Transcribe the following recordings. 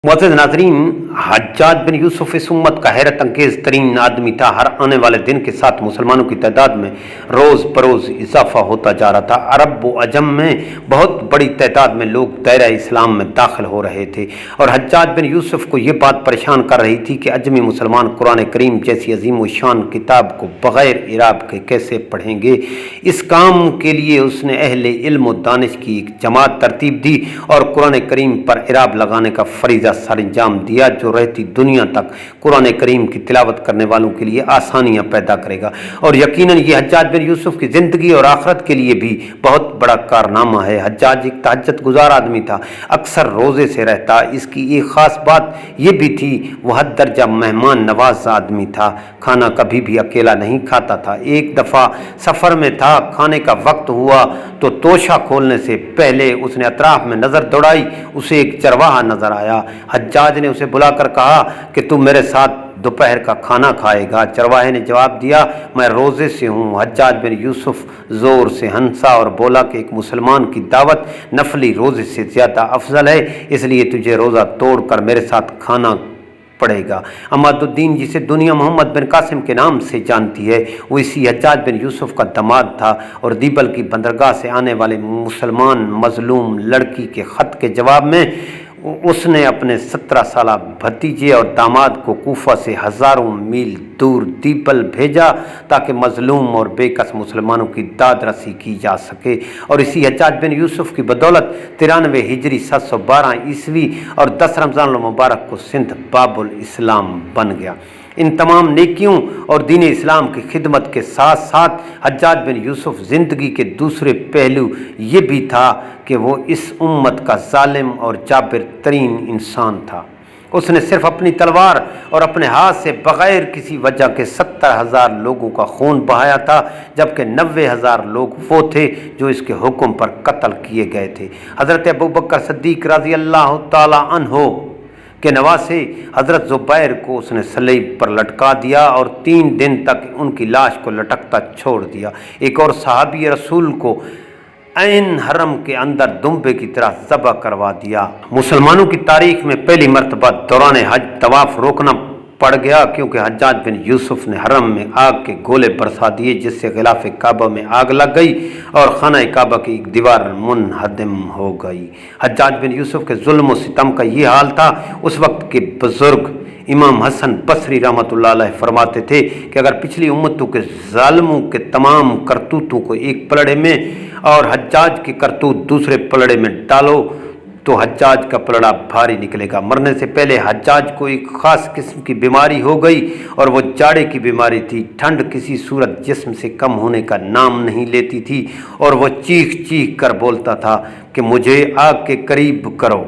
मुअज़्ज़िज़ नाज़रीन, हज्जाज बिन यूसुफ इस उम्मत का हैरत अंगेज़ तरीन आदमी था। हर आने वाले दिन के साथ मुसलमानों की तादाद में रोज़ बरोज़ इजाफा होता जा रहा था। अरब व अजम में बहुत बड़ी तादाद में लोग दायरा इस्लाम में दाखिल हो रहे थे और हज्जाज बिन यूसुफ को ये बात परेशान कर रही थी कि अजमी मुसलमान कुरान करीम जैसी अजीम व शान किताब को बग़ैर इराब के कैसे पढ़ेंगे। इस काम के लिए उसने अहले इल्म व दानिश की एक जमात तरतीब दी और कुरान करीम पर इराब लगाने का फरीज़ा सरंजाम दिया, जो रहती दुनिया तक कुरान करीम की तिलावत करने वालों के लिए आसानियां पैदा करेगा। और यकीनन ये हज्जाज बिन यूसुफ की ज़िंदगी और आखिरत के लिए भी बहुत बड़ा कारनामा है। हज्जाज एक तहज्जुद गुजार आदमी था, अक्सर रोज़े से रहता। इसकी एक ख़ास बात यह भी थी, वह हद दर्जा मेहमान नवाज आदमी था, खाना कभी भी अकेला नहीं खाता था। एक दफ़ा सफ़र में था, खाने का वक्त हुआ तो तोशा खोलने से पहले उसने अतराफ में नज़र दौड़ाई, उसे एक चरवाहा नज़र आया। हज्जाज ने उसे बुलाकर कहा कि तू मेरे साथ दोपहर का खाना खाएगा। चरवाहे ने जवाब दिया, मैं रोज़े से हूँ। हज्जाज बिन यूसुफ ज़ोर से हंसा और बोला कि एक मुसलमान की दावत नफली रोज़े से ज़्यादा अफजल है, इसलिए तुझे रोज़ा तोड़ कर मेरे साथ खाना पड़ेगा। अमादुद्दीन, जिसे दुनिया मोहम्मद बिन कासिम के नाम से जानती है, वो इसी हज्जाज बिन यूसुफ का दामाद था और दीबल की बंदरगाह से आने वाले मुसलमान मजलूम लड़की के ख़त के जवाब में उसने अपने 17 साला भतीजे और दामाद को कूफा से हज़ारों मील दूर दीपल भेजा ताकि मजलूम और बेकस मुसलमानों की दाद रसी की जा सके। और इसी हज्जाज बिन यूसुफ की बदौलत 93 हिजरी 712 ईस्वी और 10 रमज़ान मुबारक को सिंध बाबुल इस्लाम बन गया। इन तमाम नेकियों और दीन इस्लाम की खिदमत के साथ साथ हज्जाज बिन यूसुफ ज़िंदगी के दूसरे पहलू ये भी था कि वो इस उम्मत का जालिम और जाबिर तरीन इंसान था। उसने सिर्फ अपनी तलवार और अपने हाथ से बग़ैर किसी वजह के 70,000 लोगों का खून बहाया था, जबकि 90,000 लोग वो थे जो इसके हुक्म पर कत्ल किए गए थे। हज़रत अबू बकर सिद्दीक़ रज़ी अल्लाह ताला अन्हो के नवासे हज़रत ज़ुबैर को उसने सलीब पर लटका दिया और 3 दिन तक उनकी लाश को लटकता छोड़ दिया। एक और सहाबी रसूल को ऐन हरम के अंदर दुम्बे की तरह ज़बह करवा दिया। मुसलमानों की तारीख में पहली मरतबा दौरान हज तवाफ़ रोकना पड़ गया, क्योंकि हज्जाज बिन यूसुफ ने हरम में आग के गोले बरसा दिए, जिससे गिलाफ काबा में आग लग गई और खाना काबा की एक दीवार मुनहदम हो गई। हज्जाज बिन यूसुफ के जुल्म व सितम का ये हाल था। उस वक्त के बुजुर्ग इमाम हसन बसरी रहमतुल्लाह अलैह फरमाते थे कि अगर पिछली उम्मतों के ज़ालिमों के तमाम करतूतों को एक पलड़े में और हज्जाज की करतूत दूसरे पलड़े में डालो तो हज्जाज का पलड़ा भारी निकलेगा। मरने से पहले हज्जाज को एक ख़ास किस्म की बीमारी हो गई और वो जाड़े की बीमारी थी। ठंड किसी सूरत जिस्म से कम होने का नाम नहीं लेती थी और वो चीख चीख कर बोलता था कि मुझे आग के करीब करो।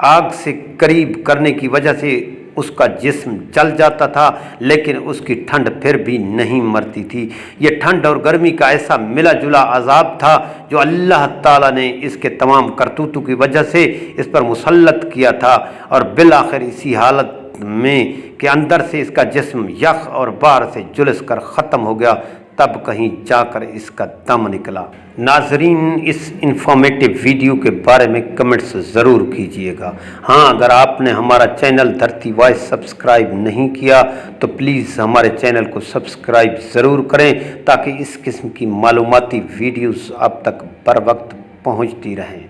आग से करीब करने की वजह से उसका जिस्म जल जाता था, लेकिन उसकी ठंड फिर भी नहीं मरती थी। ये ठंड और गर्मी का ऐसा मिला जुला अजाब था जो अल्लाह ताला ने इसके तमाम करतूतों की वजह से इस पर मुसल्लत किया था और बिल आखिर इसी हालत में कि अंदर से इसका जिस्म यख और बाहर से जुलस कर ख़त्म हो गया, तब कहीं जाकर इसका दम निकला। नाजरीन, इस इंफॉर्मेटिव वीडियो के बारे में कमेंट्स ज़रूर कीजिएगा। हाँ, अगर आपने हमारा चैनल धरती वॉइस सब्सक्राइब नहीं किया तो प्लीज़ हमारे चैनल को सब्सक्राइब ज़रूर करें ताकि इस किस्म की मालूमाती वीडियोस आप तक बर वक्त पहुँचती रहें।